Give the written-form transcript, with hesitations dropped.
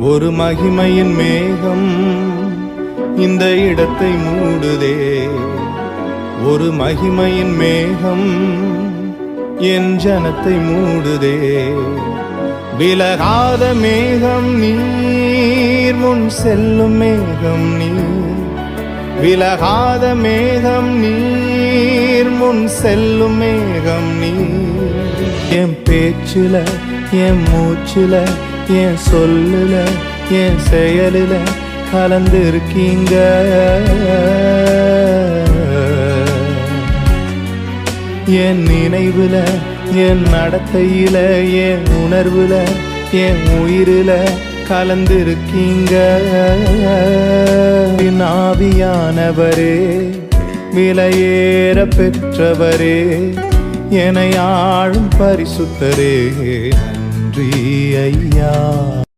ஒரு மகிமையின் மேகம் இந்த இடத்தை மூடுதே. ஒரு மகிமையின் மேகம் என் ஜனத்தை மூடுதே. விலகாத மேகம் நீர், முன் செல்லும் மேகம் நீர். விலகாத மேகம் நீர், முன் செல்லும் மேகம் நீர். என் பேச்சுல, என் மூச்சுல, என் சொல்லுல, என் செயலுல கலந்திருக்கீங்க. என் நினைவுல, என் நடத்தையில, என் உணர்வுல, என் உயிரில கலந்திருக்கீங்க. ஆவியானவரே, விலையேற பெற்றவரே, என்னை ஆளும் பரிசுத்தரே, நன்றி ஐயா.